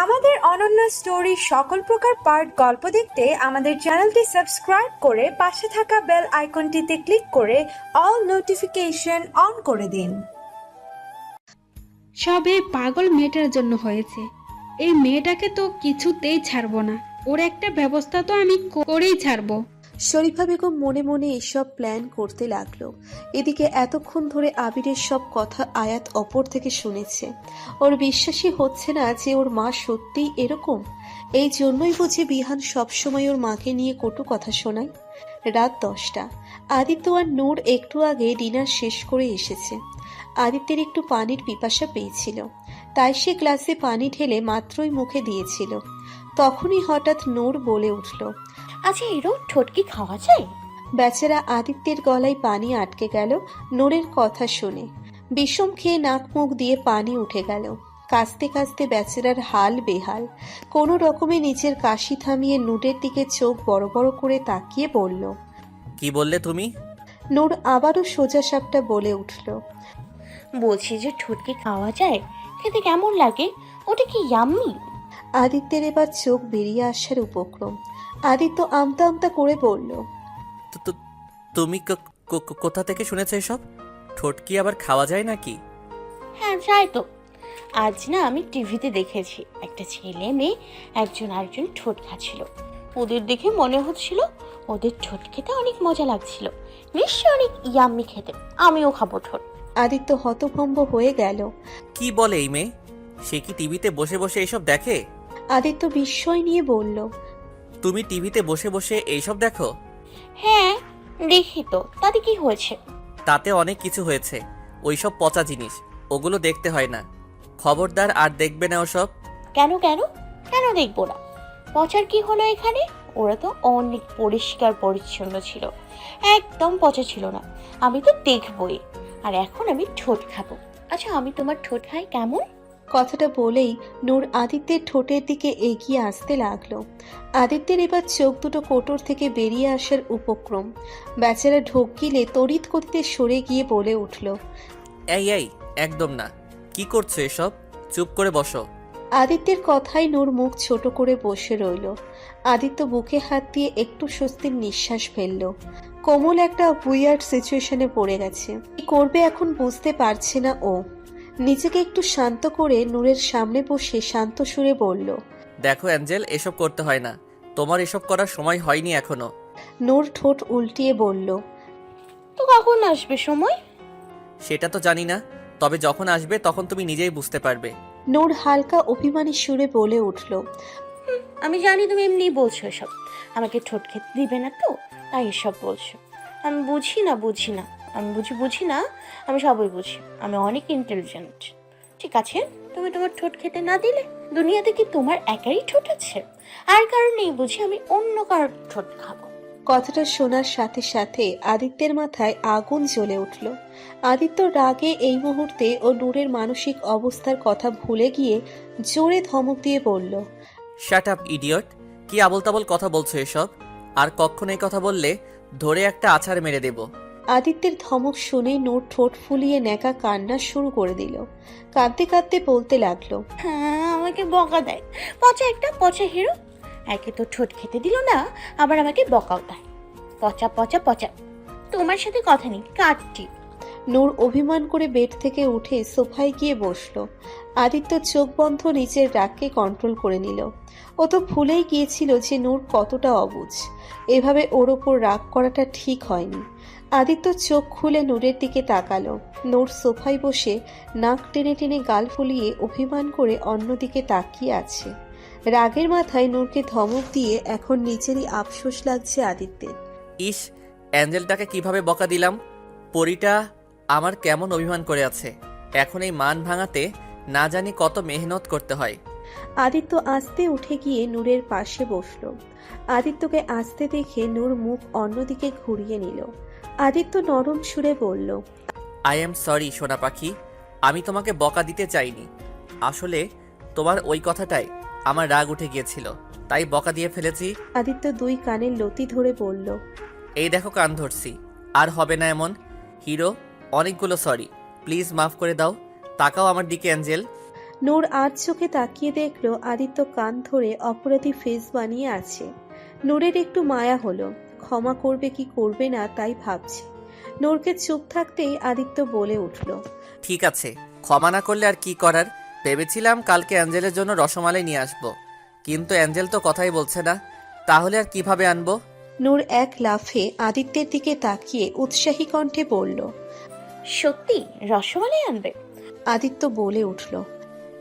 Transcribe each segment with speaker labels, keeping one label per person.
Speaker 1: আমাদের অনন্য স্টোরি সকল প্রকার পার্ট গল্প দেখতে আমাদের চ্যানেলটি সাবস্ক্রাইব করে পাশে থাকা বেল আইকনটিতে ক্লিক করে অল নোটিফিকেশন অন করে দিন।
Speaker 2: সব এই পাগল মেয়েটার জন্য হয়েছে। এই মেয়েটাকে তো কিছুতেই ছাড়বো না, ওর একটা ব্যবস্থা তো আমি করেই ছাড়বো।
Speaker 3: শরীফা বেগম মনে মনে এসব প্ল্যান করতে লাগলো। এদিকে এতক্ষণ ধরে আবিরের সব কথা আয়াত অপর থেকে শুনেছে। ওর বিশ্বাসই হচ্ছে না যে ওর মা সত্যিই এরকম। এই জন্যই বুঝি বিহান সবসময় ওর মাকে নিয়ে কটু কথা শোনায়। রাত 10টা। আদিত্য আর নূর একটু আগে ডিনার শেষ করে এসেছে। আদিত্যের একটু পানির পিপাসা পেয়েছিল, তাই সে গ্লাসে পানি ঢেলে মাত্রই মুখে দিয়েছিল। তখনই হঠাৎ নূর বলে উঠল,
Speaker 4: আচ্ছা এরও ঠটকি খাওয়া যায়?
Speaker 3: বেচারা আদিত্যের গলায় পানি আটকে গেল নূরের কথা শুনে। বিষম খেয়ে নাক মুখ দিয়ে পানি উঠে গেল। কাঁচতে কাঁচতে বেচারার হাল বেহাল। কোনো রকমে নিজের কাশি থামিয়ে নূরের দিকে চোখ বড় বড় করে তাকিয়ে বলল,
Speaker 5: কি বললে তুমি?
Speaker 3: নূর আবারও সোজা সাপটা বলে উঠল,
Speaker 4: বলছি যে ঠটকি খাওয়া যায়, খেতে কেমন লাগে? ওটা কি ইয়াম্মি?
Speaker 3: আদিত্যের এবার চোখ বেরিয়ে আসার উপক্রম। আদিত্য আমতা আমতা করে বলল,
Speaker 5: তুমি কোথা থেকে শুনেছো এসব? ঠোঁটকি আবার খাওয়া যায় নাকি?
Speaker 4: হ্যাঁ যায় তো। আজ না আমি টিভিতে দেখেছি একটা ছেলে মেয়ে একজন আরেকজন ঠোঁট খাচ্ছিল। ওদের দেখে মনে হচ্ছিল ওদের ঠোঁট খেতে অনেক মজা লাগছিল, নিশ্চয়ই অনেক ইয়াম্মি খেতে। আমিও খাবো ঠোঁট।
Speaker 3: আদিত্য হতভম্ব হয়ে গেল।
Speaker 5: কি বলে এই মেয়ে? সে কি টিভিতে বসে বসে এইসব দেখে?
Speaker 3: আদিত্য বিস্ময় নিয়ে বলল,
Speaker 5: তুমি টিভিতে বসে বসে এইসব দেখো?
Speaker 4: হ্যাঁ দেখি তো, তাতে কি হয়েছে?
Speaker 5: তাতে অনেক কিছু হয়েছে। ওইসব পচা জিনিস, ওগুলো দেখতে হয় না। খবরদার আর দেখবে না ওসব।
Speaker 4: কেন কেন কেন দেখবো না? পচার কি হলো এখানে? ওরা তো অনেক পরিষ্কার পরিচ্ছন্ন ছিল, একদম পচা ছিল না। আমি তো দেখবই। আর এখন আমি ঠোঁট খাবো। আচ্ছা আমি তোমার ঠোঁট খাই কেমন?
Speaker 3: কথাটা বলেই নূর আদিত্যের ঠোঁটের দিকে এগিয়ে আসতে লাগলো। আদিত্যের এবার চোখ দুটো কোটর থেকে বেরিয়ে আসার উপক্রম। বেচারা ঢোক গিলে তড়িৎ গতিতে সরে গিয়ে বলে উঠল,
Speaker 5: এই এই, একদম না। কি করছো এসব? চুপ করে বসো।
Speaker 3: আদিত্যের কথায় নূর মুখ ছোট করে বসে রইল। আদিত্য বুকে হাত দিয়ে একটু স্বস্তির নিঃশ্বাস ফেলল। কোমল একটা উইয়ার্ড সিচুয়েশনে পড়ে গেছে। কি করবে এখন বুঝতে পারছে না ও। নিজেকে একটু শান্ত করে নূরের সামনে বসে শান্ত সুরে বলল,
Speaker 5: দেখো অ্যাঞ্জেল, এসব করতে হয় না। তোমার এসব করার সময় হয়নি এখনো।
Speaker 3: নূর ঠোঁট উল্টিয়ে বলল,
Speaker 4: তো কখন আসবে সময়?
Speaker 5: সেটা তো জানি না, তবে যখন আসবে তখন তুমি নিজেই বুঝতে পারবে।
Speaker 3: নূর হালকা অভিমানী সুরে বলে উঠল,
Speaker 4: আমি জানি তুমি এমনি বলছো এসব, আমাকে ঠোঁট খেতে দিবে না তো, তাই এসব বলছো। আমি বুঝি না আমি বুঝি না। আমি সবই বুঝি, আমি অনেক ইন্টেলিজেন্ট। ঠিক আছে, তুমি তোমার ঠোঁট খেতে না দিলে দুনিয়াতে কি তোমার একারই ঠোঁট আছে? আর কারণেই বুঝি আমি অন্য কারোর ঠোঁট খাবো।
Speaker 3: কথাটা শোনার সাথে সাথে আদিত্যের মাথায় আগুন জ্বলে উঠল। আদিত্য রাগে এই মুহূর্তে ও নূরের মানসিক অবস্থার কথা ভুলে গিয়ে জোরে ধমক দিয়ে বলল,
Speaker 5: শাট আপ ইডিয়ট! কি আবল তাবল কথা বলছো এসব? আর কখনো এই কথা বললে ধরে একটা আছাড় মেরে দেব।
Speaker 3: আদিত্যের ধমক শুনে নূর ঠোঁট ফুলিয়ে ন্যাকা কান্না শুরু করে দিল। কাঁদতে কাঁদতে বলতে লাগলো,
Speaker 4: হ্যাঁ আমাকে বকা দেয়, পচা একটা পচা হিরো। একে তো ঠোঁট খেতে দিল না, আবার আমাকে বকাও দেয়। পচা পচা পচা। তোমার সাথে কথা নেই, কাটটি।
Speaker 3: নূর অভিমান করে বেড থেকে উঠে সোফায় গিয়ে বসলো। আদিত্য চোখ বন্ধ নিজের রাগকে কন্ট্রোল করে নিল। ও তো ভুলেই গিয়েছিল যে নূর কতটা অবুঝ। এভাবে ওর ওপর রাগ করাটা ঠিক হয়নি। আদিত্য চোখ খুলে নূরের দিকে তাকালো। নূর সোফায় বসে নাক টেনে টেনে গাল ফুলিয়ে অভিমান করে অন্যদিকে তাকিয়ে আছে। রাগের মাথায় নূরকে ধমক দিয়ে এখন নিজেরই আফসোস লাগছে আদিত্যের।
Speaker 5: ইস, অ্যাঞ্জেলটাকে কিভাবে বকা দিলাম! পরিটা আমার কেমন অভিমান করে আছে। এখন এই মান ভাঙাতে না জানি কত মেহনত করতে হয়।
Speaker 3: আদিত্য আস্তে উঠে গিয়ে নূরের পাশে বসলো। আদিত্যকে আসতে দেখে নূর মুখ অন্যদিকে ঘুরিয়ে নিল। আদিত্য নরম সুরে বলল,
Speaker 5: আই এম সরি সোনা পাখি, আমি তোমাকে বকা দিতে চাইনি। আসলে তোমার ওই কথাটাই আমার রাগ উঠে গিয়েছিল, তাই বকা দিয়ে ফেলেছি।
Speaker 3: আদিত্য দুই কানের লতি ধরে বলল,
Speaker 5: এই দেখো কান ধরছি, আর হবে না এমন। হিরো, অনেকগুলো সরি, প্লিজ মাফ করে দাও। তাকাও আমার দিকে অ্যাঞ্জেল।
Speaker 3: নূর আর চোখে তাকিয়ে দেখলো আদিত্য কান ধরে অপরাধী ফেস বানিয়ে আছে। নূরের একটু মায়া হলো, ক্ষমা করবে কি করবে না তাই ভাবছে। নূরকে চুপ থাকতেই আদিত্য বলে উঠল,
Speaker 5: ঠিক আছে, ক্ষমা না করলে আর কি করার। ভেবেছিলাম কালকে অ্যাঞ্জেলের জন্য রসমালাই নিয়ে আসবো, কিন্তু অ্যাঞ্জেল তো কথাই বলছে না। তাহলে আর কিভাবে আনবো?
Speaker 3: নূর এক লাফে আদিত্যের দিকে তাকিয়ে উৎসাহী কণ্ঠে বলল।
Speaker 4: সত্যি রসমালাই আনবে?
Speaker 3: আদিত্য বলে উঠল,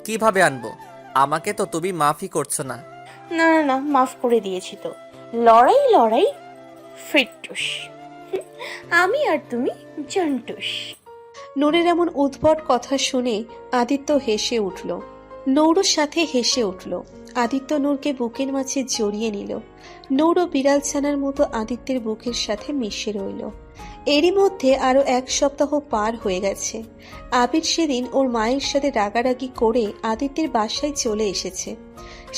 Speaker 5: কিভাবে আনবো? আমাকে তো তুমি মাফই করছো না।
Speaker 4: না না না, মাফ করে দিয়েছি তো। লড়াই লড়াই ফিটুস। আমি আর তুমি জন্টুস।
Speaker 3: নূরের এমন উদ্ভট কথা শুনে আদিত্য হেসে উঠল। নূরও সাথে হেসে উঠল। আদিত্য নূরকে বুকের মাঝে জড়িয়ে নিল। নূরও বিড়াল ছানার মতো আদিত্যের বুকের সাথে মিশে রইল। এরই মধ্যে আরো 1 সপ্তাহ পার হয়ে গেছে। আবির সেদিন ওর মায়ের সাথে রাগারাগি করে আদিত্যের বাসায় চলে এসেছে।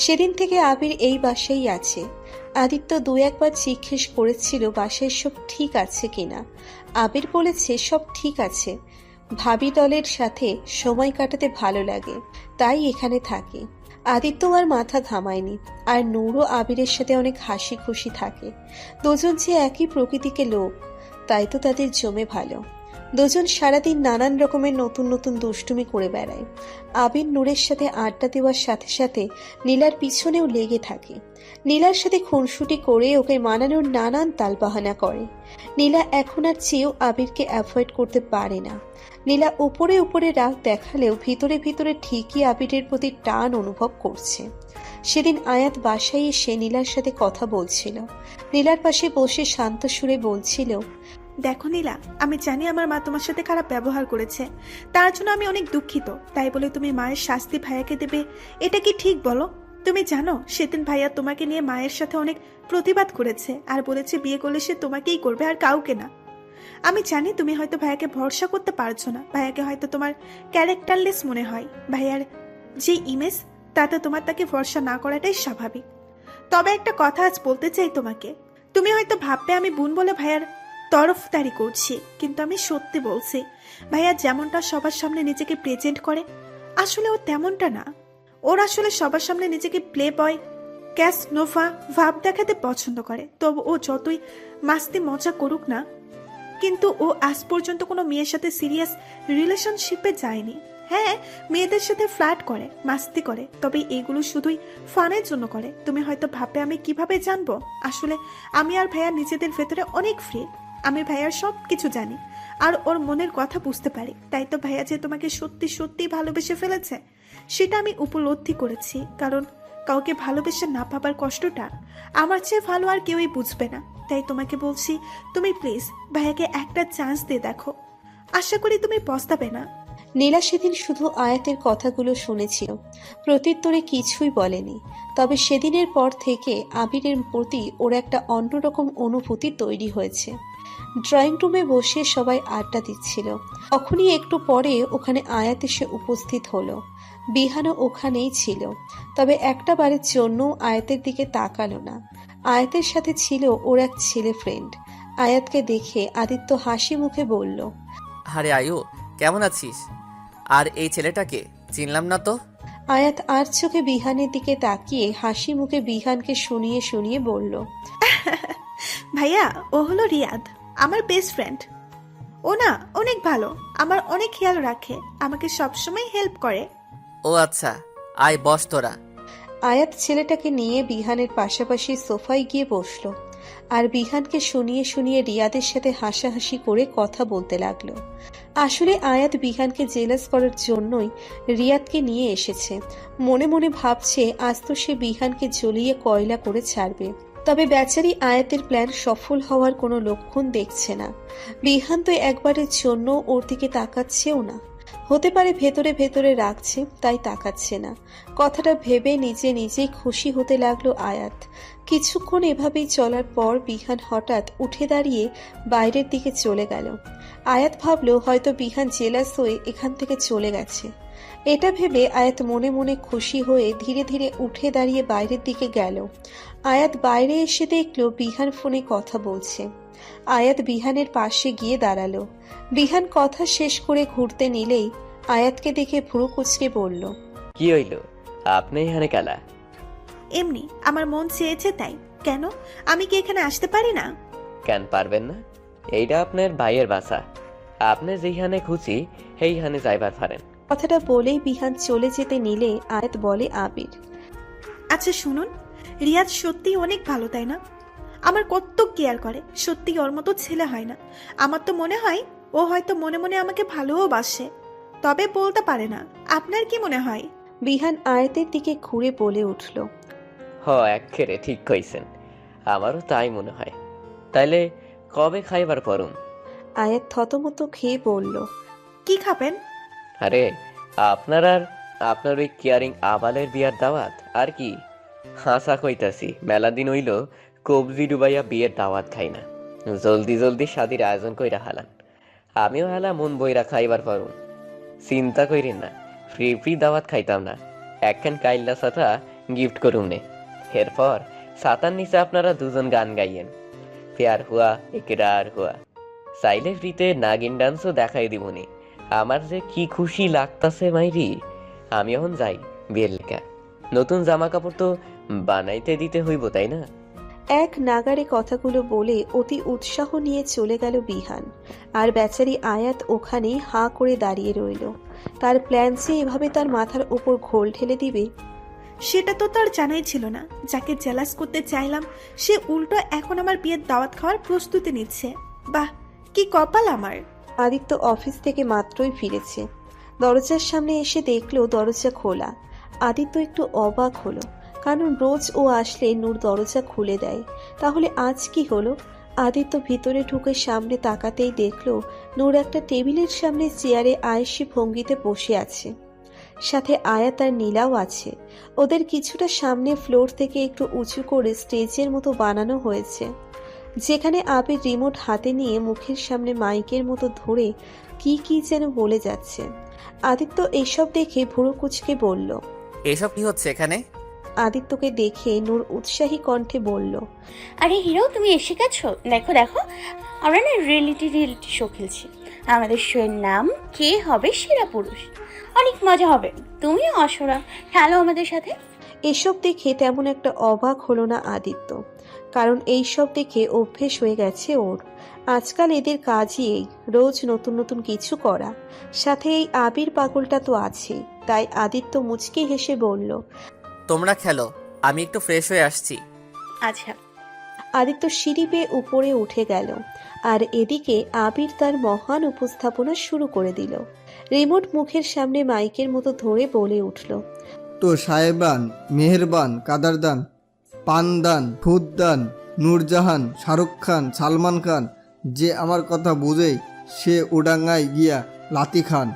Speaker 3: সেদিন থেকে আবির এই বাসায় আছে। আদিত্য 2-1 বার জিজ্ঞেস করেছিল বাসায় সব ঠিক আছে কিনা। আবির বলেছে সব ঠিক আছে, ভাবি দলের সাথে সময় কাটাতে ভালো লাগে, তাই এখানে থাকে। আদিত্য আর মাথা ঘামায়নি। আর নূরও আবিরের সাথে অনেক হাসি খুশি থাকে। দুজন যে একই প্রকৃতিকে লোক, তাই তো তাদের জমে ভালো। দুজন সারাদিন নানান রকমের নতুন নতুন দুষ্টুমি করে বেড়ায়। আবির নূরের সাথে আড্ডা দেওয়ার সাথে সাথে নীলার পিছনেও লেগে থাকে। নীলার সাথে খুনসুটি করে ওকে মানানোর নানান তালবাহানা করে। নীলা এখন আর চেয়েও আবিরকে অ্যাভয়েড করতে পারে না। নীলা উপরে উপরে রাগ দেখালেও ভিতরে ভিতরে ঠিকই আবিরের প্রতি টান অনুভব করছে। সেদিন আয়াত বাসায় এসে নীলার সাথে কথা বলছিল। নীলার পাশে বসে শান্ত সুরে বলছিল,
Speaker 6: দেখো নীলা, আমি জানি আমার মা তোমার সাথে খারাপ ব্যবহার করেছে, তার জন্য আমি অনেক দুঃখিত। তাই বলে তুমি মায়ের শাস্তি ভাইয়াকে দেবে, এটা কি ঠিক বলো? তুমি জানো সেদিন ভাইয়া তোমাকে নিয়ে মায়ের সাথে অনেক প্রতিবাদ করেছে আর বলেছে বিয়ে করলে সে তোমাকেই করবে আর কাউকে না। আমি জানি তুমি হয়তো ভাইয়াকে ভরসা করতে পারছো না, ভাইয়াকে হয়তো তোমার ক্যারেক্টারলেস মনে হয়। ভাইয়ার যে ইমেজ, তাতে তোমার তাকে ভরসা না করাটাই স্বাভাবিক। তবে একটা কথা আজ বলতে চাই তোমাকে। তুমি হয়তো ভাববে আমি বোন বলে ভাইয়ার তরফদারি করছি, কিন্তু আমি সত্যি বলছি, ভাইয়া যেমনটা সবার সামনে নিজেকে প্রেজেন্ট করে, আসলে ও তেমনটা না। ওর আসলে সবার সামনে নিজেকে প্লে বয়, ক্যাশ নোভা ভাব দেখাতে পছন্দ করে। তবে ও যতই মাস্তি মজা করুক না, কিন্তু ও আজ পর্যন্ত কোনো মেয়ের সাথে সিরিয়াস রিলেশনশিপে যায়নি। হ্যাঁ, মেয়েদের সাথে ফ্ল্যাট করে, মাস্তি করে, তবে এগুলো শুধুই ফানের জন্য করে। তুমি হয়তো ভাববে আমি কিভাবে জানবো, আসলে আমি আর ভাইয়া নিজেদের ভেতরে অনেক ফ্রি। আমি ভাইয়ার সব কিছু জানি আর ওর মনের কথা বুঝতে পারি। তাই তো ভাইয়া যে তোমাকে সত্যি সত্যি ভালোবেসে ফেলেছে সেটা আমি উপলব্ধি করেছি। কারণ কাউকে ভালোবেসে না পাবার কষ্টটা আমার চেয়ে ভালো আর কেউই বুঝবে না। তাই তোমাকে বলছি, তুমি প্লিজ ভাইয়াকে একটা চান্স দিয়ে দেখো, আশা করি তুমি পস্তাবে না।
Speaker 3: নীলা সেদিন শুধু আয়াতের কথাগুলো শুনেছিল, প্রত্যুত্তরে কিছুই বলেনি। তবে সেদিনের পর থেকে আবিরের প্রতি ওর একটা অন্যরকম অনুভূতি তৈরি হয়েছে। ড্রয়িং রুমে বসে সবাই আড্ডা দিচ্ছিল। তখনই একটু পরে ওখানে আয়াত এসে উপস্থিত হলো। বিহানও ওখানেই ছিল, তবে একটা বারের জন্য আয়াতের দিকে তাকালো না। আয়াতের সাথে ছিল ওর এক ছেলে ফ্রেন্ড। আয়াতকে দেখে আদিত্য হাসি মুখে বলল,
Speaker 5: আরে আয়ু, কেমন আছিস? আর এই ছেলেটাকে চিনলাম না তো।
Speaker 3: আয়াত আর চোখে বিহানের দিকে তাকিয়ে হাসি মুখে বিহানকে শুনিয়ে শুনিয়ে বলল,
Speaker 6: ভাইয়া, ও হলো রিয়াদ, আমার বেস্ট ফ্রেন্ড। ও না অনেক ভালো, আমার অনেক খেয়াল রাখে, আমাকে সবসময় হেল্প করে।
Speaker 5: ও আচ্ছা, আয় বস তোরা।
Speaker 3: আয়াত ছেলেটাকে নিয়ে বিহানের পাশাপাশি সোফায় গিয়ে বসলো আর বিহানকে শুনিয়ে শুনিয়ে রিয়াদের সাথে হাসাহাসি করে কথা বলতে লাগলো। আসলে আয়াত বিহানকে জেলাস করার জন্যই রিয়াদকে নিয়ে এসেছে। মনে মনে ভাবছে আজ তো সে বিহানকে জ্বলিয়ে কয়লা করে ছাড়বে। তবে বেচারি আয়াতের প্ল্যান সফল হওয়ার কোনো লক্ষণ দেখছে না। বিহান তো একবারের জন্য ওর দিকে তাকাচ্ছেও না। হতে পারে ভেতরে ভেতরে রাখছে, তাই তাকাচ্ছে না। কথাটা ভেবে নিজে নিজেই খুশি হতে লাগলো আয়াত। কিছুক্ষণ এভাবেই চলার পর বিহান হঠাৎ উঠে দাঁড়িয়ে বাইরের দিকে চলে গেল। আয়াত ভাবলো হয়তো বিহান জেলাস হয়ে এখান থেকে চলে গেছে। এটা ভেবে আয়াত মনে মনে খুশি হয়ে ধীরে ধীরে উঠে দাঁড়িয়ে বাইরের দিকে গেল। আয়াত বাইরে এসে দেখলো বিহান ফোনে কথা বলছে। আয়াত বিহানের পাশে গিয়ে দাঁড়ালো। বিহান কথা শেষ করে ঘুরতে নিলেই আয়াতকে দেখে ভ্রু কুচকে বলল,
Speaker 7: কি হইল? আপনি এখানে কেলা?
Speaker 6: এমনি আমার মন চেয়েছে তাই। কেন, আমি কি এখানে আসতে পারি না?
Speaker 7: কেন পারবেন না? এইটা আপনার ভাইয়ের বাসা। আপনি যেখানে খুশি সেইখানে যাইবার পারেন।
Speaker 3: কথাটা বলেই বিহান চলে যেতে নিলে আয়াত বলে, আবির,
Speaker 6: আচ্ছা শুনুন, রিয়াজ সত্যি অনেক ভালো তাই না? আমার কত কেয়ার করে, সত্যি ওর মতো ছেলে হয় না। আমার তো মনে হয় ও হয়তো মনে মনে আমাকে ভালোও বাসে, তবে বলতে পারে না। আপনার কি মনে হয়?
Speaker 3: বিহান আয়াতের দিকে ঘুরে বলে উঠল,
Speaker 7: একেবারে ঠিক কইছেন, আমারও তাই মনে হয়। তাইলে কবে খাইবার পরুন?
Speaker 3: আয়াত থতমত খেয়ে বলল,
Speaker 6: কি খাবেন?
Speaker 7: আরে আপনার আর আপনার ওই কেয়ারিং আবালের বিয়ার দাওয়াত আর কি। হাসা কইতাছি, মেলা দিন হইল কবজি ডুবাইয়া বিয়ের দাওয়াত খাই না। জলদি জলদি শাদির আয়োজন কইরা হালান, আমিও হালা মন বইরা খাইবার পারুন। চিন্তা কইরেন না, ফ্রি ফ্রি দাওয়াত খাইতাম না, একখান কাইল্লা ছাতা গিফট করুম নে। এরপর ছাতার নিচে আপনারা দুজন গান গাইয়েন, প্যার হুয়া ইকরার হুয়া। চাইলে ফ্রিতে নাগিন ডান্সও দেখাই দিবনি। আমার যে কি খুশি লাগতাছে মাইরি। আমি এখন যাই বিয়ের লেখা। নতুন জামা কাপড় তো বানাইতে দিতে হইব তাই না?
Speaker 3: এক নাগারে কথাগুলো বলে অতি উৎসাহ নিয়ে চলে গেল বিহান। আর বেচারি আয়াত ওখানেই হাঁ করে দাঁড়িয়ে রইল। তার প্ল্যান যে এভাবে তার মাথার উপর ঘোল ঢেলে দিবে
Speaker 6: সেটা তো তার জানাই ছিল না। যাকে জেলাস করতে চাইলাম সে উল্টো এখন আমার বিয়ের দাওয়াত খাওয়ার প্রস্তুতি নিচ্ছে। বাহ, কি কপাল আমার।
Speaker 3: আদিত্য অফিস থেকে মাত্রই ফিরেছে। দরজার সামনে এসে দেখলো দরজা খোলা। আদিত্য একটু অবাক হলো, কারণ রোজ ও আসলে নূর দরজা খুলে দেয়। তাহলে আজ কি হলো? আদিত্য ভিতরে ঢুকে সামনে তাকাতেই দেখলো নূর একটা টেবিলের সামনে চেয়ারে আয়েশি ভঙ্গিতে বসে আছে। সাথে আয়াত আর নীলাও আছে। ওদের কিছুটা সামনে ফ্লোর থেকে একটু উঁচু করে স্টেজের মতো বানানো হয়েছে, যেখানে আবির রিমোট হাতে নিয়ে মুখের সামনে মাইকের মতো ধরে কি কি যেন বলে যাচ্ছে। আদিত্য এসব দেখে ভুরু কুচকে বলল,
Speaker 5: এসব কি হচ্ছে এখানে?
Speaker 3: আদিত্যকে দেখে নূর উৎসাহী কণ্ঠে বলল,
Speaker 4: আরে হিরো, তুমি এসে গেছো। দেখো দেখো, আমরা না রিয়েলিটি শো খেলছি। আমাদের শোয়ের নাম কে হবে সেরা পুরুষ। অনেক মজা হবে, তুমিও অসরা খেলো আমাদের সাথে।
Speaker 3: এসব দেখে তেমন একটা অবাক হলো না আদিত্য, কারণ এই সব দেখে অভ্যেস হয়ে গেছে ওর। আজকাল এদের কাজই এই, রোজ নতুন নতুন কিছু করা। সাথে এই আবির পাগলটা তো আছে। তাই আদিত্য মুচকি হেসে বলল,
Speaker 5: তোমরা খেলো, আমি একটু ফ্রেশ হয়ে আসছি।
Speaker 4: আচ্ছা।
Speaker 3: আদিত্য সিঁড়ি বেয়ে উপরে উঠে গেল। আর এদিকে আবির তার মহান উপস্থাপনা শুরু করে দিল। রিমোট মুখের সামনে মাইকের মতো ধরে বলে উঠল,
Speaker 8: তো সাহেবান, মেহেরবান, কাদারদান, পানদান, ফুদ্দান, নূরজাহান, শাহরুখ খান, সালমান খান, যে আমার কথা বুঝেই সে উডাঙ্গায় গিয়া লাতি খান।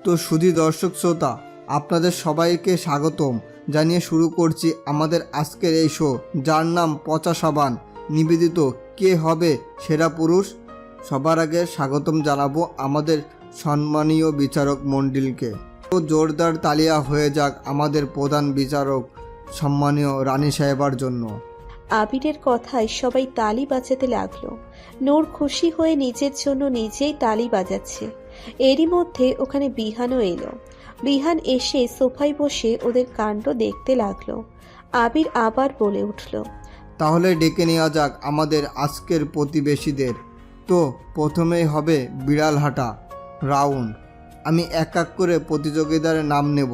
Speaker 8: তো সুধী দর্শক শ্রোতা, আপনাদের সবাইকে স্বাগতম জানিয়ে শুরু করছি আমাদের আজকের এই শো, যার নাম পচা সাবান। নিবেদিত কে হবে সেরা পুরুষ। সবার আগে স্বাগতম জানাবো আমাদের সম্মানীয় বিচারক মণ্ডলীকে। তো জোরদার তালিয়া হয়ে যাক আমাদের প্রধান বিচারক সম্মানীয় রানী সাহেবার জন্য।
Speaker 3: আবিরের কথায় সবাই তালি বাজাতে লাগলো। নূর খুশি হয়ে নিজের জন্য নিজেই তালি বাজাচ্ছে। এরই মধ্যে ওখানে বিহানও এলো। বিহান এসে সোফায় বসে ওদের কাণ্ড দেখতে লাগলো। আবির আবার বলে উঠল,
Speaker 8: তাহলে ডেকে নেওয়া যাক আমাদের আজকের প্রতিবেশীদের। তো প্রথমেই হবে বিড়ালহাটা রাউন্ড। আমি এক এক করে প্রতিযোগিতার নাম নেব,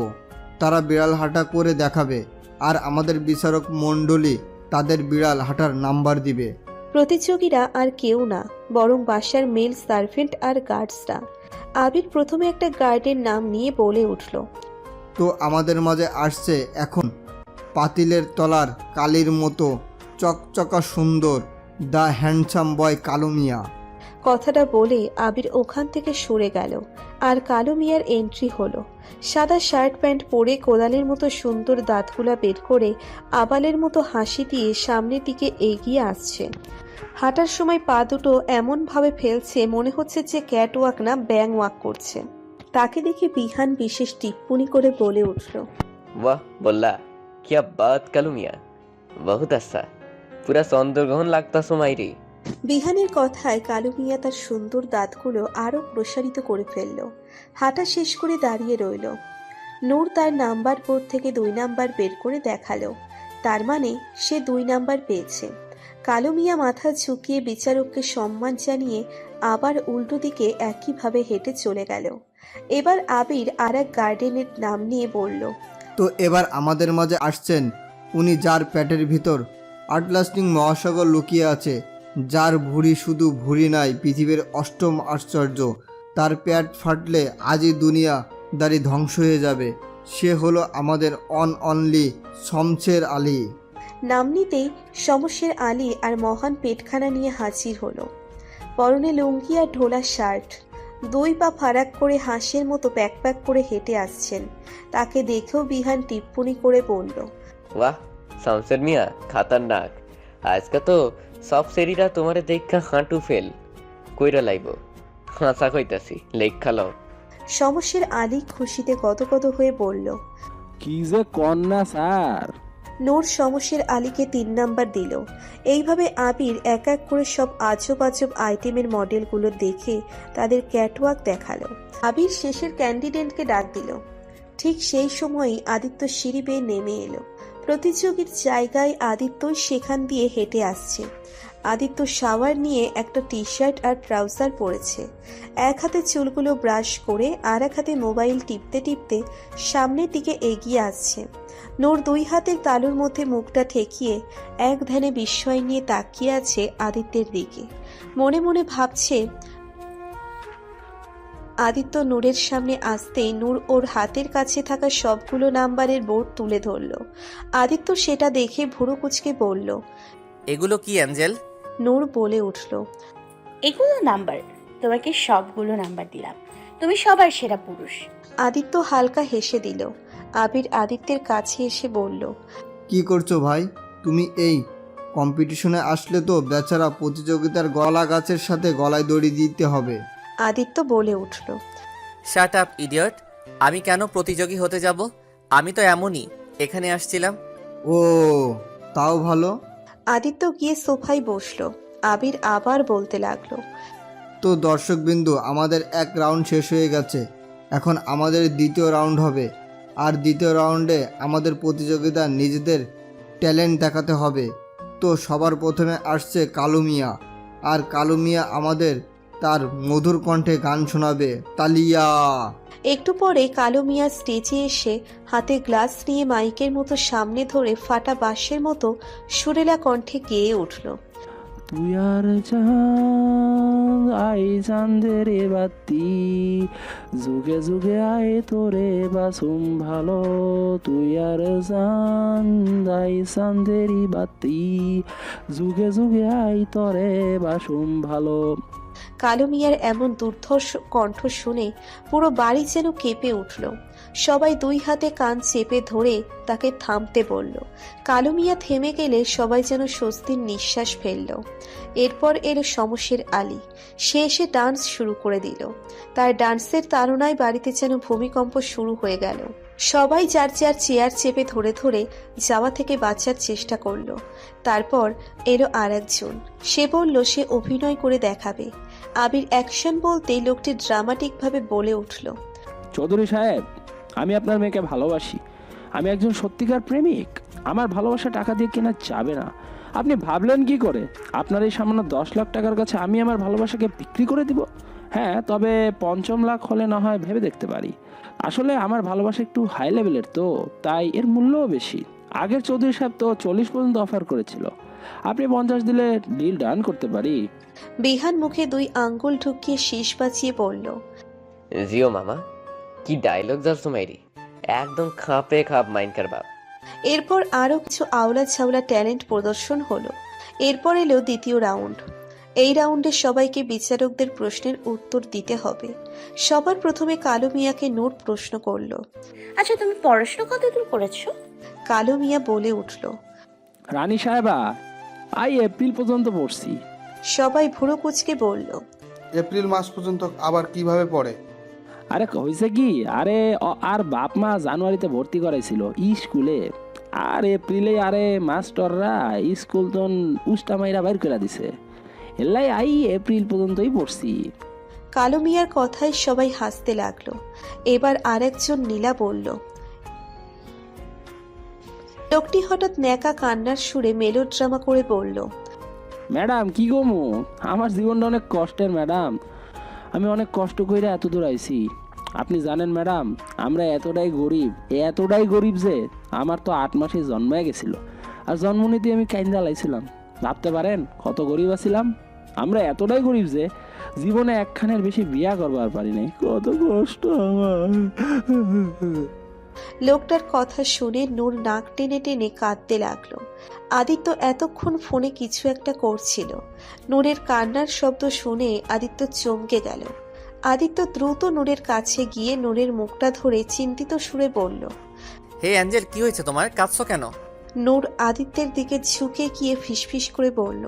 Speaker 8: তারা বিড়াল হাঁটা করে দেখাবে, আর আমাদের বিচারক মণ্ডলী তাদের বিড়াল হাঁটার নাম্বার দিবে।
Speaker 3: প্রতিযোগীরা আর কেউ না, বরং বাসার মেল সার্ভেন্ট আর গার্ডসরা। আবির প্রথমে একটা গার্ডের নাম নিয়ে বলে উঠল,
Speaker 8: তো আমাদের মাঝে আসছে এখন পাতিলের তলার কালির মতো চকচকা সুন্দর দ্য হ্যান্ডসাম বয় কালু মিয়া।
Speaker 3: কথাটা বলে আবির ওখান থেকে সরে গেল। আর কালু মিয়ার এন্ট্রি হলো। সাদা শার্ট প্যান্ট পরে কোদালের মতো সুন্দর দাঁতগুলা বের করে আবালের মতো হাসি দিয়ে সামনের দিকে এগিয়ে আসছে। হাঁটার সময় পা দুটো এমনভাবে ফেলছে মনে হচ্ছে যে ক্যাট ওয়াক না ব্যাং ওয়াক করছে। তাকে দেখে বিহান বিশেষ টিপ্পনি করে বলে উঠল,
Speaker 7: वाह बोला, क्या बात कालू मिया, बहुत अच्छा, पूरा चंद्रग्रहण लगता माइरी।
Speaker 3: বিহানের কথায় কালু মিয়া তার সুন্দর দাঁতগুলো আরো প্রসারিত করে ফেলল। হাঁটা শেষ করে দাঁড়িয়ে রইল। নূর তার নাম্বার বোর্ড থেকে 2 নাম্বার বের করে দেখালো। তার মানে সে 2 নাম্বার পেয়েছে। কালু মিয়া মাথা ঝুঁকিয়ে বিচারককে সম্মান জানিয়ে আবার উল্টো দিকে একইভাবে হেঁটে চলে গেল। এবার আবির আর এক গার্ডেনের নাম নিয়ে বলল,
Speaker 8: তো এবার আমাদের মাঝে আসছেন উনি যার পেটের ভিতর আটলাসিং মহাসাগর লুকিয়ে আছে, যার ভুঁড়ি শুধু ভুঁড়ি নাই, পৃথিবীর অষ্টম আশ্চর্য। তার পেট ফাটলে আজই দুনিয়া দাঁড়ি ধ্বংস হয়ে যাবে। সে হলো আমাদের অনলি শমশের আলী।
Speaker 3: নাম নিতেই শমশের আলী আর মহান পেটখানা নিয়ে হাজির হলো। পরনে লুঙ্গি আর ঢোলা শার্ট, 2 পা ফারাক করে হাঁসের মতো প্যাক প্যাক করে হেঁটে আসছেন। তাকে দেখেও বিহান টিপ্পনি করে বলল,
Speaker 7: वाह शमशेर मिया खतरनाक। আজকে তো সব সেরিরা তোমারে দেখা হাঁটু ফেল কইরা লাইব। হাসা কইতাছি লেখা লও।
Speaker 3: শমশের আলী খুশিতে গদগদ হয়ে বলল।
Speaker 9: কি যে কন্যা স্যার।
Speaker 3: নূর শমশের আলীকে 3 নাম্বার দিল। এইভাবে আবির এক এক করে সব আজব আজব আইটেমের মডেলগুলো দেখে তাদের ক্যাটওয়াক দেখালো। আবির শেষের ক্যান্ডিডেটকে ডাক দিল। ঠিক সেই সময়ই আদিত্য সিঁড়ি বেয়ে নেমে এলো। প্রতিযোগীর জায়গায় আদিত্যই সেখান দিয়ে হেঁটে আসছে। আদিত্য শাওয়ার নিয়ে একটা টি-শার্ট আর ট্রাউজার পরেছে। এক হাতে চুলগুলো ব্রাশ করে আর এক হাতে মোবাইল টিপতে টিপতে সামনের দিকে এগিয়ে আসছে। নূর 2 হাতের তালুর মধ্যে মুখটা ঠেকিয়ে এক ধ্যানে বিস্ময় নিয়ে তাকিয়ে আছে আদিত্যের দিকে। মনে মনে ভাবছে। আদিত্য নূরের সামনে আসতেই নূর ওর হাতের কাছে থাকা সবগুলো নাম্বারের বোর্ড তুলে ধরল। আদিত্য সেটা দেখে ভুরু কুঁচকে বলল,
Speaker 5: এগুলো কি অ্যাঞ্জেল?
Speaker 3: নূর বলে উঠল,
Speaker 4: এগুলো নাম্বার, তোমাকে সবগুলো নাম্বার দিলাম, তুমি সবার সেরা পুরুষ।
Speaker 3: আদিত্য হালকা হেসে দিল। আবির আদিত্যের কাছে এসে বলল,
Speaker 8: কি করছো ভাই? তুমি এই কম্পিটিশনে আসলে তো বেচারা প্রতিযোগিতার গলা গাছের সাথে গলায় দড়ি দিতে হবে।
Speaker 3: আদিত্য বলে উঠল,
Speaker 5: শাট আপ ইডিয়ট। আমি কেন প্রতিযোগী হতে যাব? আমি তো এমনই এখানে আসছিলাম।
Speaker 8: ও তাও ভালো।
Speaker 3: আদিত্য গিয়ে সোফায় বসলো। আবির আবার বলতে লাগলো,
Speaker 8: তো দর্শকবিন্দু, আমাদের 1 রাউন্ড শেষ হয়ে গেছে। এখন আমাদের 2য় রাউন্ড হবে। আর 2য় রাউন্ডে আমাদের প্রতিযোগিতা নিজেদের ট্যালেন্ট দেখাতে হবে। তো সবার প্রথমে আসছে কালু মিয়া। আর কালু মিয়া আমাদের তার মধুর কণ্ঠে গান শোনাবে। তালিয়া।
Speaker 3: একটু পরে কালো মিয়া স্টেজে এসে হাতে গ্লাস নিয়ে মাইকের মতো সামনে ধরে ফাটা বাঁশের মতো সুরেলা কণ্ঠে গেয়ে উঠল,
Speaker 9: তুই আর চাঁদ আই চাঁদের বাতি, যুগে যুগে আয় তোরে বাসুম ভালো। তুই আর চাঁদ আই চাঁদের বাতি, যুগে যুগে আয় তোরে বাসুম ভালো।
Speaker 3: কালো মিয়ার এমন দুর্ধর্ষ কণ্ঠ শুনে পুরো বাড়ি যেন কেঁপে উঠল। সবাই 2 হাতে কান চেপে ধরে তাকে থামতে বলল। কালো মিয়া থেমে গেলে সবাই যেন স্বস্তির নিঃশ্বাস ফেলল। এরপর এলো শমশের আলী। সে এসে ডান্স শুরু করে দিল। তার ডান্সের তাড়নায় বাড়িতে যেন ভূমিকম্প শুরু হয়ে গেল। সবাই যার যার চেয়ার চেপে ধরে ধরে যাওয়া থেকে বাঁচার চেষ্টা করলো। তারপর এলো আর একজন। সে বলল সে অভিনয় করে দেখাবে। আবির অ্যাকশন বলতেই লোকটি ড্রামাটিকভাবে বলে উঠল,
Speaker 9: চৌধুরী সাহেব, আমি আপনার মেয়েকে ভালোবাসি। আমি একজন সত্যিকার প্রেমিক। আমার ভালোবাসা টাকা দিয়ে কেনা যাবে না। আপনি ভাবলেন কি করে আপনার এই সামান্য 10 লাখ টাকার কাছে আমি আমার ভালোবাসাকে বিক্রি করে দিব? হ্যাঁ, তবে 5 লাখ হলে না হয় ভেবে দেখতে পারি। আসলে আমার ভালোবাসা একটু হাই লেভেলের, তো তাই এর মূল্যও বেশি। আগের চৌধুরী সাহেব তো 40 পর্যন্ত অফার করেছিল। আপনি 50 দিলে ডিল ডান করতে পারি।
Speaker 3: বিহান মুখে 2 আঙ্গুল ঢুকিয়ে শীষ বাঁচিয়ে বলল,
Speaker 7: জিও মামা, কি ডায়লগ যাচ্ছ মাইরি, একদম খাপে খাপ মাইনকার বাপ।
Speaker 3: এরপর আরো কিছু আওলা ঝাওলা ট্যালেন্ট প্রদর্শন হলো। এরপর এলো 2য় রাউন্ড। এই রাউন্ডে সবাইকে বিচারকদের প্রশ্নের উত্তর দিতে হবে। সবার প্রথমে কালো মিয়াকে নূর প্রশ্ন করলো,
Speaker 4: আচ্ছা, তুমি পড়াশোনা কতদূর করেছো?
Speaker 3: কালো মিয়া বলে উঠল,
Speaker 9: রানী সাহেবা, এপ্রিল পর্যন্ত পড়ছি।
Speaker 3: সবাই ভুরু কুচকে বলল,
Speaker 10: এপ্রিল মাস পর্যন্ত আবার কিভাবে পড়ে?
Speaker 9: আরে হয়েছে কি, আর বাপ মা জানুয়ারিতে ভর্তি করাইছিল স্কুলে, আর এপ্রিলে আরে মাস্টাররা স্কুল তো উষ্টা মাইরা বাইর করে দিছে। এলাই আই এপ্রিল পর্যন্তই পড়ছি।
Speaker 3: কালো মিয়ার কথায় সবাই হাসতে লাগলো। এবার আরেকজন নীলা বলল। লোকটি হঠাৎ ন্যাকা কান্নার সুরে মেলোড্রামা করে বলল,
Speaker 9: ম্যাডাম কি গমু, আমার জীবনটা অনেক কষ্টের ম্যাডাম। আমি অনেক কষ্ট করে এত দূর আইছি। আপনি জানেন ম্যাডাম, আমরা এতটাই গরিব যে আমার তো 8 মাসে জন্মায় গেছিল, আর জন্ম নিতে আমি কাইন্দা লাইছিলাম। ভাবতে পারেন কত গরিব আছিলাম। আমরা এতটাই গরিব যে জীবনে একখানের বেশি বিয়া করবার পারি নাই। কত কষ্ট আমার।
Speaker 3: লোকটার কথা শুনে নূর নাক টেনে টেনে কাঁদতে লাগলো। আদিত্য এতক্ষণ ফোনে কিছু একটা করছিল। নূরের কান্নার শব্দ শুনে আদিত্য চমকে গেল। আদিত্য দ্রুত নূরের কাছে গিয়ে নূরের মুখটা ধরে চিন্তিত সুরে বলল,
Speaker 5: হে অ্যাঞ্জেল, কি হয়েছে তোমার? কাঁদছো কেন?
Speaker 3: নূর আদিত্যের দিকে ঝুঁকে গিয়ে ফিসফিস করে বলল,